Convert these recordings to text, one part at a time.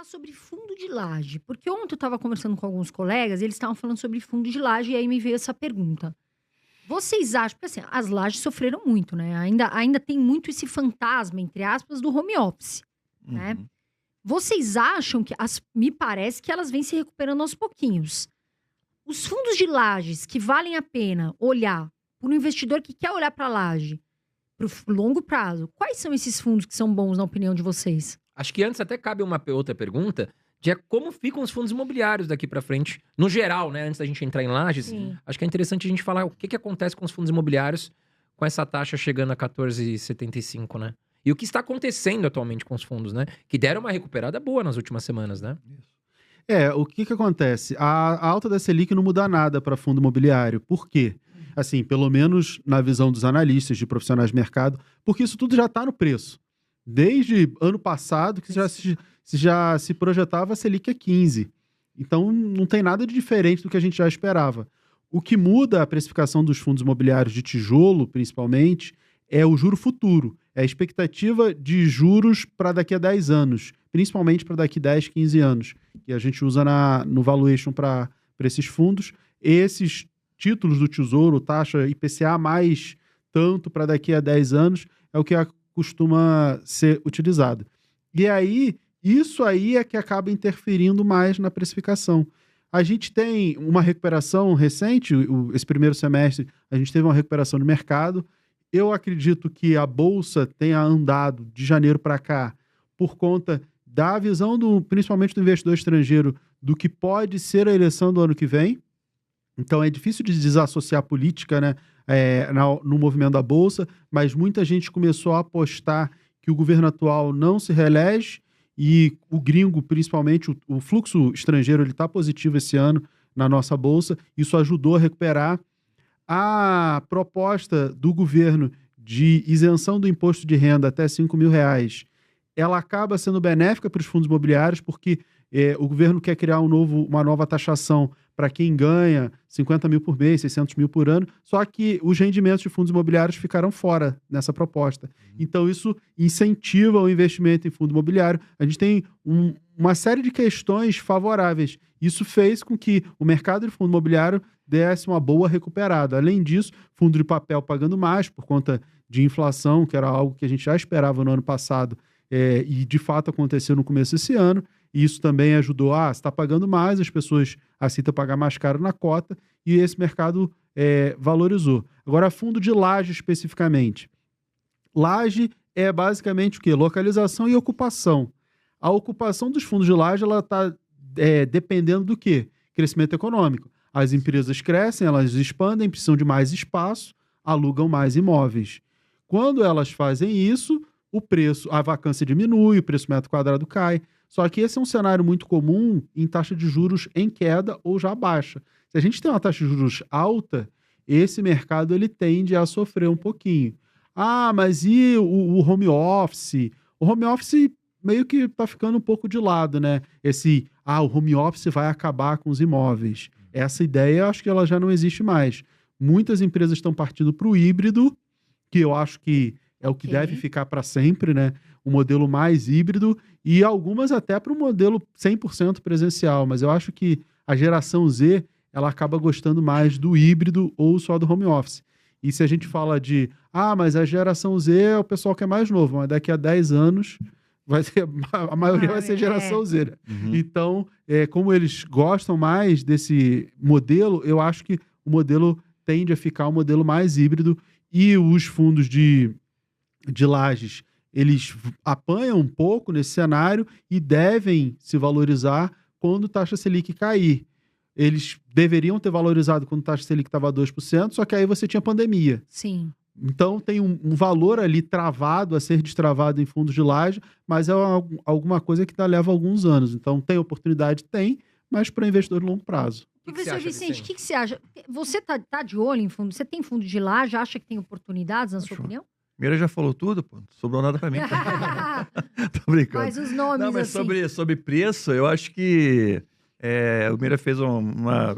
perguntar sobre fundo de laje, porque ontem eu estava conversando com alguns colegas e eles estavam falando sobre fundo de laje e aí me veio essa pergunta. Vocês acham, porque assim, as lajes sofreram muito, né? Ainda tem muito esse fantasma, entre aspas, do home office, né? Uhum. Vocês acham que, me parece que elas vêm se recuperando aos pouquinhos. Os fundos de lajes que valem a pena olhar para um investidor que quer olhar para a laje para o longo prazo, quais são esses fundos que são bons na opinião de vocês? Acho que antes até cabe uma outra pergunta, de como ficam os fundos imobiliários daqui pra frente, no geral, né? Antes da gente entrar em lajes, Sim. acho que é interessante a gente falar o que acontece com os fundos imobiliários com essa taxa chegando a 14,75, né? E o que está acontecendo atualmente com os fundos, né? Que deram uma recuperada boa nas últimas semanas, né? O que acontece? A alta da Selic não muda nada para fundo imobiliário. Por quê? Assim, pelo menos na visão dos analistas, de profissionais de mercado, porque isso tudo já está no preço. Desde ano passado, que já se projetava a Selic a 15. Então, não tem nada de diferente do que a gente já esperava. O que muda a precificação dos fundos imobiliários de tijolo, principalmente, é o juro futuro. É a expectativa de juros para daqui a 10 anos, principalmente para daqui a 10, 15 anos, que a gente usa no valuation para esses fundos. Esses títulos do Tesouro, taxa IPCA mais tanto para daqui a 10 anos, é o que costuma ser utilizado. E aí, isso aí é que acaba interferindo mais na precificação. A gente tem uma recuperação recente, esse primeiro semestre, a gente teve uma recuperação do mercado. Eu acredito que a Bolsa tenha andado de janeiro para cá por conta da visão, principalmente do investidor estrangeiro, do que pode ser a eleição do ano que vem. Então é difícil de desassociar a política, né, no movimento da Bolsa, mas muita gente começou a apostar que o governo atual não se reelege e o gringo, principalmente, o fluxo estrangeiro, ele está positivo esse ano na nossa Bolsa. Isso ajudou a recuperar. A proposta do governo de isenção do imposto de renda até R$ 5.000, ela acaba sendo benéfica para os fundos imobiliários, porque o governo quer criar uma nova taxação para quem ganha 50 mil por mês, 600 mil por ano, só que os rendimentos de fundos imobiliários ficaram fora nessa proposta. Então, isso incentiva o investimento em fundo imobiliário. A gente tem uma série de questões favoráveis. Isso fez com que o mercado de fundo imobiliário desse uma boa recuperada. Além disso, fundo de papel pagando mais por conta de inflação, que era algo que a gente já esperava no ano passado, e de fato aconteceu no começo desse ano. E isso também ajudou, você está pagando mais, as pessoas aceitam pagar mais caro na cota, e esse mercado valorizou. Agora, fundo de laje especificamente. Laje é basicamente o quê? Localização e ocupação. A ocupação dos fundos de laje está dependendo do quê? Crescimento econômico. As empresas crescem, elas expandem, precisam de mais espaço, alugam mais imóveis. Quando elas fazem isso, a vacância diminui, o preço metro quadrado cai. Só que esse é um cenário muito comum em taxa de juros em queda ou já baixa. Se a gente tem uma taxa de juros alta, esse mercado ele tende a sofrer um pouquinho. Mas e o home office? O home office meio que está ficando um pouco de lado, né? O home office vai acabar com os imóveis. Essa ideia, acho que ela já não existe mais. Muitas empresas estão partindo para o híbrido, que eu acho que é o que deve ficar para sempre, né? O modelo mais híbrido, e algumas até para o modelo 100% presencial. Mas eu acho que a geração Z, ela acaba gostando mais do híbrido ou só do home office. E se a gente fala mas a geração Z é o pessoal que é mais novo, mas daqui a 10 anos a maioria vai ser geração Z. Né? Uhum. Então, como eles gostam mais desse modelo, eu acho que o modelo tende a ficar um modelo mais híbrido, e os fundos de lajes, eles apanham um pouco nesse cenário e devem se valorizar quando a taxa Selic cair. Eles deveriam ter valorizado quando a taxa Selic estava 2%, só que aí você tinha pandemia. Sim. Então tem um valor ali travado, a ser destravado em fundos de laje, mas é alguma coisa que leva alguns anos. Então tem oportunidade? Tem, mas para investidor de longo prazo. Professor Vicente, o que você acha? Você tá de olho em fundo? Você tem fundo de laje? Acha que tem oportunidades, na sua opinião? Mira já falou tudo, pô. Não sobrou nada pra mim. Tô brincando. Mas os nomes, Não, mas assim... sobre preço, eu acho que o Mira fez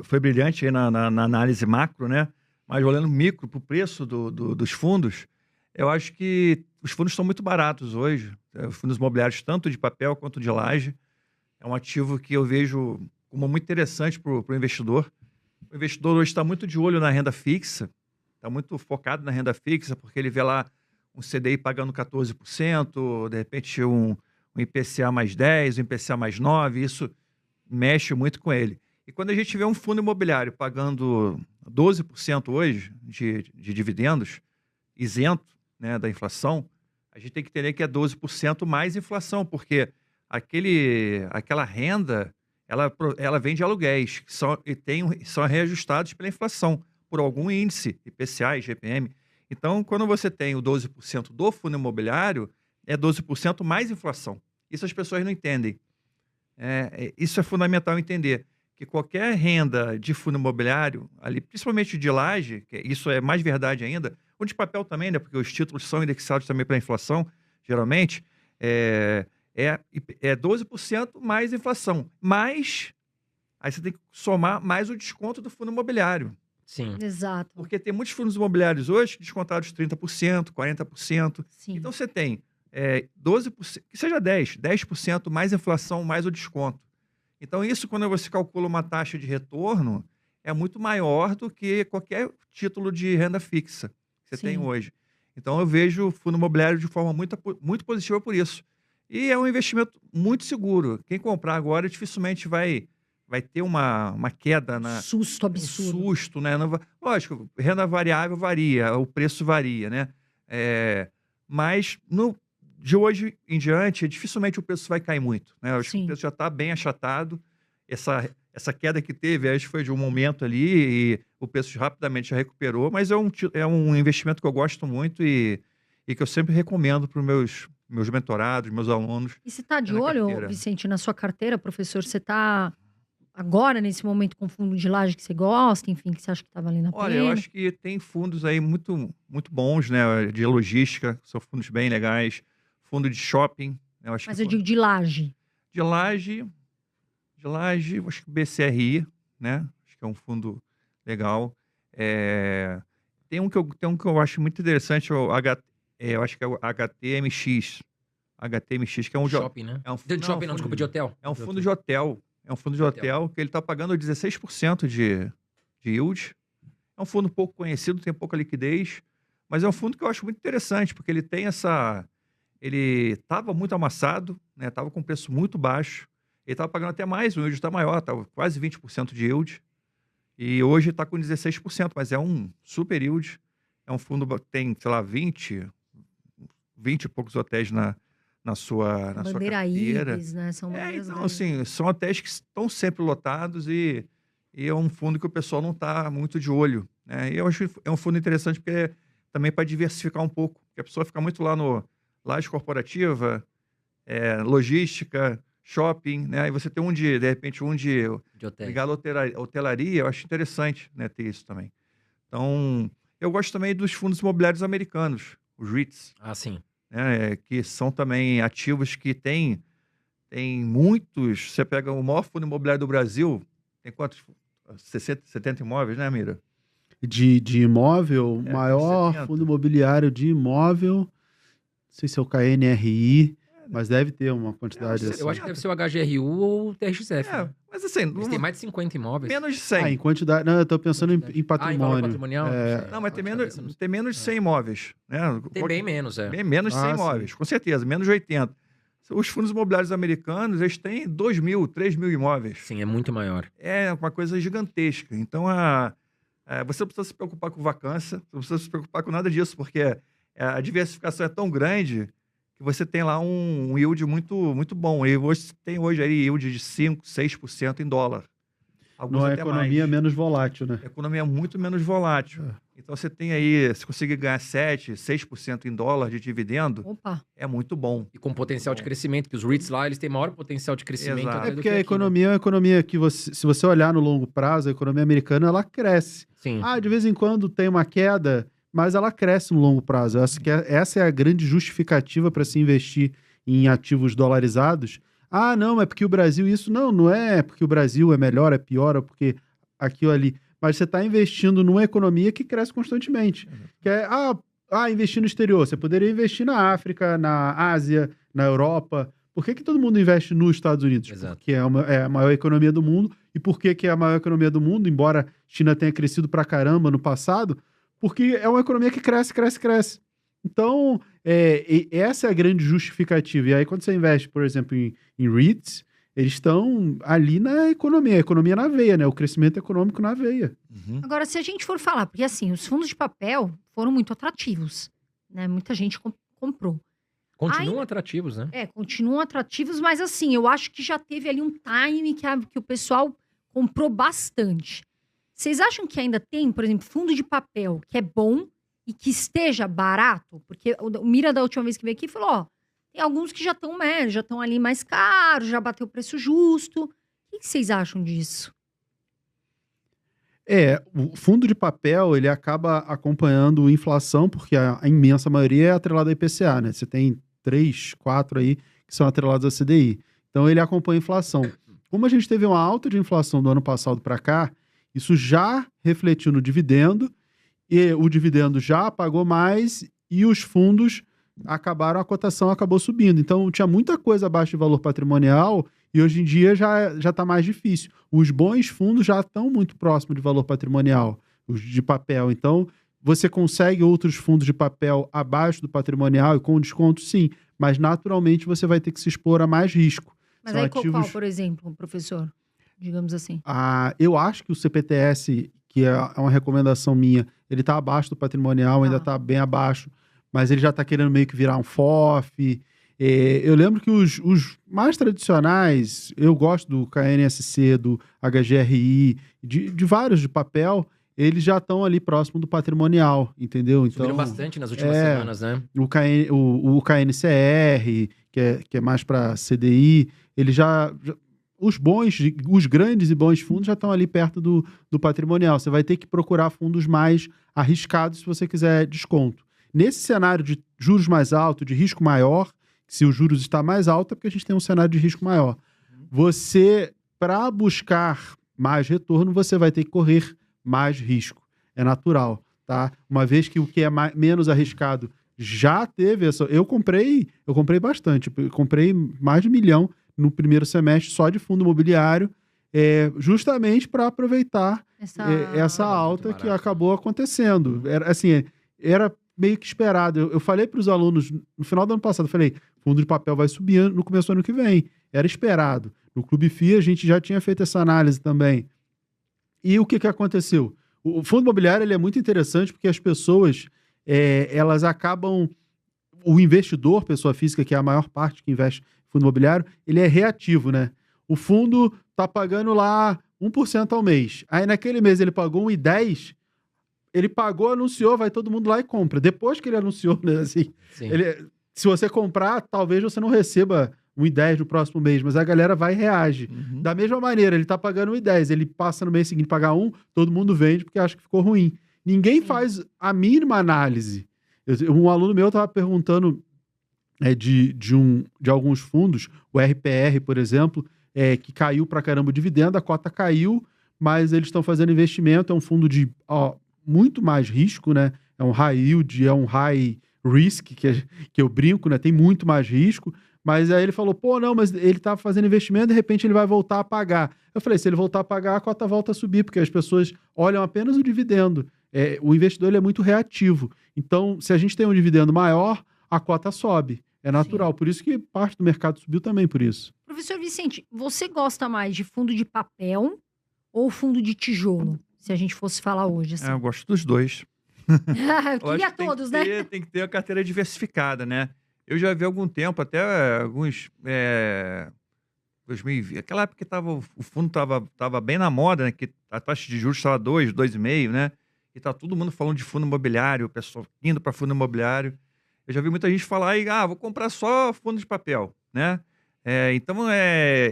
foi brilhante aí na análise macro, né? Mas olhando micro pro preço dos fundos, eu acho que os fundos estão muito baratos hoje. Os fundos imobiliários, tanto de papel quanto de laje. É um ativo que eu vejo como muito interessante para o investidor. O investidor hoje está muito de olho na renda fixa, está muito focado na renda fixa, porque ele vê lá um CDI pagando 14%, de repente um IPCA mais 10, um IPCA mais 9, isso mexe muito com ele. E quando a gente vê um fundo imobiliário pagando 12% hoje de dividendos, isento, né, da inflação, a gente tem que entender que é 12% mais inflação, porque aquela renda, ela vem de aluguéis, que são reajustados pela inflação, por algum índice, IPCA, IGPM. Então, quando você tem o 12% do fundo imobiliário, é 12% mais inflação. Isso as pessoas não entendem. Isso é fundamental entender, que qualquer renda de fundo imobiliário, ali, principalmente de laje, que isso é mais verdade ainda, ou de papel também, né, porque os títulos são indexados também pela inflação, geralmente, é 12% mais inflação. Mas, aí você tem que somar mais o desconto do fundo imobiliário. Sim. Exato. Porque tem muitos fundos imobiliários hoje descontados 30%, 40%. Sim. Então você tem 12%, que seja 10% mais inflação, mais o desconto. Então isso, quando você calcula uma taxa de retorno, é muito maior do que qualquer título de renda fixa que você tem hoje. Então eu vejo o fundo imobiliário de forma muito, muito positiva por isso. E é um investimento muito seguro. Quem comprar agora dificilmente vai ter uma queda na... Susto absurdo. Um susto, né? Lógico, renda variável varia, o preço varia, né? Mas de hoje em diante, dificilmente o preço vai cair muito, né? Eu acho que o preço já está bem achatado. Essa queda que teve, acho que foi de um momento ali e o preço rapidamente já recuperou, mas é um investimento que eu gosto muito e que eu sempre recomendo para os meus mentorados, meus alunos. E você está de olho, Vicente, na sua carteira, professor? Você está agora, nesse momento, com fundo de laje que você gosta, enfim, que você acha que está valendo a pena? Olha, eu acho que tem fundos aí muito, muito bons, né? De logística, são fundos bem legais. Fundo de shopping. Mas eu digo de laje. De laje, acho que o BCRI, né? Acho que é um fundo legal. Tem um que eu acho muito interessante, eu acho que é o HTMX. HTMX, que é um... Shopping, né? De shopping, não, desculpa, de hotel. É um fundo de hotel. É um fundo de hotel que ele está pagando 16% de yield. É um fundo pouco conhecido, tem pouca liquidez, mas é um fundo que eu acho muito interessante, porque ele tem ele estava muito amassado, né? Estava com preço muito baixo. Ele estava pagando até mais, o yield está maior, estava quase 20% de yield. E hoje está com 16%, mas é um super yield. É um fundo que tem, sei lá, 20 e poucos hotéis na sua Bandeira carteira. Ibis, né? São Então, assim, são hotéis que estão sempre lotados e é um fundo que o pessoal não está muito de olho, né? E eu acho que é um fundo interessante porque também para diversificar um pouco, porque a pessoa fica muito lá no laje corporativa, logística, shopping, né? E você tem de repente, de ligado à hotelaria, eu acho interessante, né, ter isso também. Então, eu gosto também dos fundos imobiliários americanos, os REITs. Ah, sim. Que são também ativos que tem muitos. Você pega o maior fundo imobiliário do Brasil, tem quantos? 60, 70 imóveis, né, Mira? De imóvel, maior 70. fundo imobiliário de imóvel, não sei se é o KNRI, mas deve ter uma quantidade assim. Eu acho que deve ser o HGRU ou o TRXF. Né? Mas assim... Eles têm mais de 50 imóveis. Menos de 100. Em quantidade... Não, eu tô pensando em patrimônio. Em valor patrimonial? Não, mas tem menos de 100 imóveis. Né? Tem bem menos, Bem menos de 100 imóveis, com certeza. Menos de 80. Os fundos imobiliários americanos, eles têm 2.000, 3.000 imóveis. Sim, é muito maior. É uma coisa gigantesca. Então, você não precisa se preocupar com vacância, você não precisa se preocupar com nada disso, porque a diversificação é tão grande que você tem lá um yield muito, muito bom. E tem hoje aí yield de 5%, 6% em dólar. Alguns Numa até economia mais. menos volátil, né? Economia muito menos volátil. Então você tem aí, se conseguir ganhar 7%, 6% em dólar de dividendo, é muito bom. E com potencial de crescimento, que os REITs lá, eles têm maior potencial de crescimento. Exato. Porque a economia é uma economia que, se você olhar no longo prazo, a economia americana, ela cresce. Sim. De vez em quando tem uma queda, mas ela cresce no longo prazo. Essa é a grande justificativa para se investir em ativos dolarizados. Não, é porque o Brasil isso... Não é porque o Brasil é melhor, é pior, é porque aquilo ali... Mas você está investindo numa economia que cresce constantemente. Que investir no exterior. Você poderia investir na África, na Ásia, na Europa, Por que todo mundo investe nos Estados Unidos? Exato. Porque é a maior economia do mundo. E por que é a maior economia do mundo, embora a China tenha crescido pra caramba no passado? Porque é uma economia que cresce, cresce, cresce. Então, essa é a grande justificativa. E aí, quando você investe, por exemplo, em REITs, eles estão ali na economia, a economia na veia, né? O crescimento econômico na veia. Agora, se a gente for falar, porque assim, os fundos de papel foram muito atrativos, né? Muita gente comprou. Continuam atrativos, né? Continuam atrativos, mas assim, eu acho que já teve ali um time que o pessoal comprou bastante. Vocês acham que ainda tem, por exemplo, fundo de papel que é bom e que esteja barato? Porque o Mira, da última vez que veio aqui, falou, ó, tem alguns que já estão médios, já estão ali mais caros, já bateu o preço justo. O que vocês acham disso? O fundo de papel, ele acaba acompanhando a inflação, porque a imensa maioria é atrelada ao IPCA, né? Você tem 3, 4 aí que são atrelados à CDI. Então, ele acompanha a inflação. Como a gente teve uma alta de inflação do ano passado para cá, isso já refletiu no dividendo, e o dividendo já pagou mais, e os fundos a cotação acabou subindo. Então, tinha muita coisa abaixo de valor patrimonial, e hoje em dia já está mais difícil. Os bons fundos já estão muito próximos de valor patrimonial, os de papel. Então, você consegue outros fundos de papel abaixo do patrimonial e com desconto, sim. Mas, naturalmente, você vai ter que se expor a mais risco. Mas aí qual, por exemplo, professor? Digamos assim. Eu acho que o CPTS, que é uma recomendação minha, ele está abaixo do patrimonial, ainda está bem abaixo. Mas ele já está querendo meio que virar um FOF. Eu lembro que os mais tradicionais, eu gosto do KNSC, do HGRI, de vários de papel, eles já estão ali próximo do patrimonial, entendeu? Então, subiram bastante nas últimas semanas, né? O KNCR, que é mais para CDI, ele já os grandes e bons fundos já estão ali perto do patrimonial. Você vai ter que procurar fundos mais arriscados se você quiser desconto. Nesse cenário de juros mais altos, de risco maior, se os juros está mais alto, é porque a gente tem um cenário de risco maior. Você, para buscar mais retorno, você vai ter que correr mais risco. É natural, tá? Uma vez que o que é menos arriscado já teve essa... Eu comprei bastante. Eu comprei mais de 1 milhão no primeiro semestre só de fundo imobiliário, justamente para aproveitar essa alta que acabou acontecendo. Era meio que esperado. Eu falei para os alunos no final do ano passado, eu falei, fundo de papel vai subir no começo do ano que vem. Era esperado. No Clube FIA a gente já tinha feito essa análise também. E o que aconteceu? O fundo imobiliário ele é muito interessante porque as pessoas, elas acabam... O investidor, pessoa física, que é a maior parte que investe em fundo imobiliário, ele é reativo, né? O fundo tá pagando lá 1% ao mês. Aí naquele mês ele pagou 1,10%, ele pagou, anunciou, vai todo mundo lá e compra. Depois que ele anunciou, né, assim, se você comprar, talvez você não receba 1,10 no próximo mês, mas a galera vai e reage. Da mesma maneira, ele tá pagando 1,10, ele passa no mês seguinte pagar 1, todo mundo vende porque acha que ficou ruim. Ninguém faz a mínima análise. Um aluno meu estava perguntando de alguns fundos, o RPR, por exemplo, que caiu pra caramba o dividendo, a cota caiu, mas eles estão fazendo investimento, é um fundo de muito mais risco, né? É um high yield, é um high risk, que eu brinco, né? Tem muito mais risco, mas aí ele falou, não, mas ele tá fazendo investimento, de repente ele vai voltar a pagar. Eu falei, se ele voltar a pagar, a cota volta a subir, porque as pessoas olham apenas o dividendo. O investidor ele é muito reativo. Então, se a gente tem um dividendo maior, a cota sobe. É natural. Sim. Por isso que parte do mercado subiu também por isso. Professor Vicente, você gosta mais de fundo de papel ou fundo de tijolo? Se a gente fosse falar hoje. Assim. Eu gosto dos dois. Eu queria todos, né? Tem que ter a carteira diversificada, né? Eu já vi há algum tempo, até alguns... 2020, aquela época que o fundo estava bem na moda, né? Que a taxa de juros estava 2,5, né? E tá todo mundo falando de fundo imobiliário, o pessoal indo para fundo imobiliário. Eu já vi muita gente falar aí, vou comprar só fundo de papel, né? Então,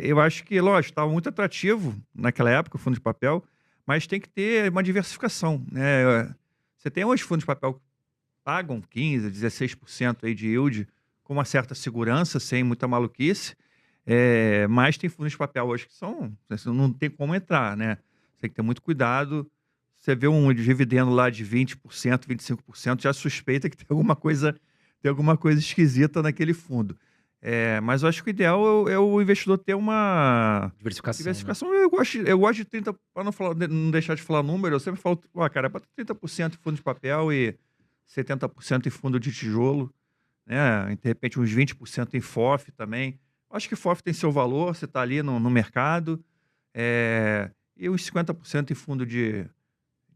eu acho que, lógico, estava muito atrativo naquela época o fundo de papel, mas tem que ter uma diversificação, né? Você tem hoje fundos de papel que pagam 15%, 16% aí de yield com uma certa segurança, sem muita maluquice, mas tem fundos de papel hoje que não tem como entrar, né? Você tem que ter muito cuidado. Você vê um dividendo lá de 20%, 25%, já suspeita que tem alguma coisa esquisita naquele fundo. Mas eu acho que o ideal é o investidor ter uma Diversificação. diversificação. Eu gosto de 30%, para não deixar de falar número, eu sempre falo, cara, para 30% em fundo de papel e 70% em fundo de tijolo, né? De repente uns 20% em FOF também. Eu acho que FOF tem seu valor, você está ali no mercado, e uns 50% em fundo de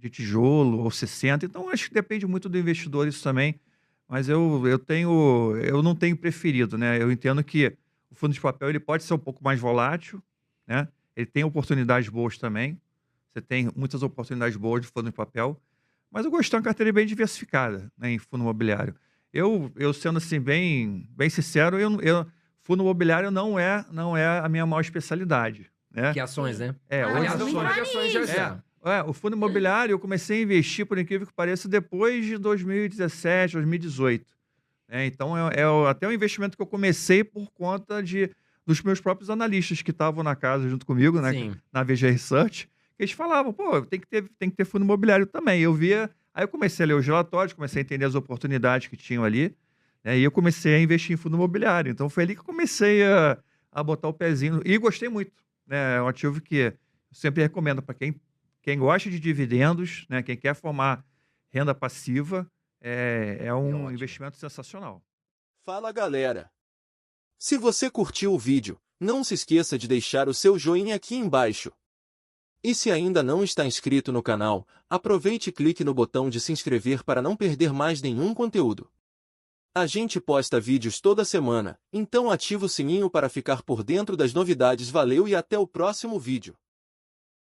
tijolo, ou 60%. Então, acho que depende muito do investidor isso também. Mas eu não tenho preferido, né? Eu entendo que o fundo de papel ele pode ser um pouco mais volátil, né? Ele tem oportunidades boas também. Você tem muitas oportunidades boas de fundo de papel. Mas eu gosto de uma carteira bem diversificada, né, em fundo imobiliário. Eu sendo assim, bem sincero, fundo imobiliário não é a minha maior especialidade, né? Que ações, né? Aliás, Vamos falar de ações já já. o fundo imobiliário eu comecei a investir, por incrível que pareça, depois de 2017, 2018. Então, até o investimento que eu comecei por conta dos meus próprios analistas que estavam na casa junto comigo, né, Sim. na VG Research, que eles falavam, tem que ter fundo imobiliário também. Eu via, aí eu comecei a ler os relatórios, comecei a entender as oportunidades que tinham ali, né, e eu comecei a investir em fundo imobiliário. Então, foi ali que eu comecei a botar o pezinho, e gostei muito, né? É um ativo que eu sempre recomendo para quem gosta de dividendos, né, quem quer formar renda passiva, é um investimento sensacional. Fala, galera! Se você curtiu o vídeo, não se esqueça de deixar o seu joinha aqui embaixo. E se ainda não está inscrito no canal, aproveite e clique no botão de se inscrever para não perder mais nenhum conteúdo. A gente posta vídeos toda semana, então ativa o sininho para ficar por dentro das novidades. Valeu e até o próximo vídeo.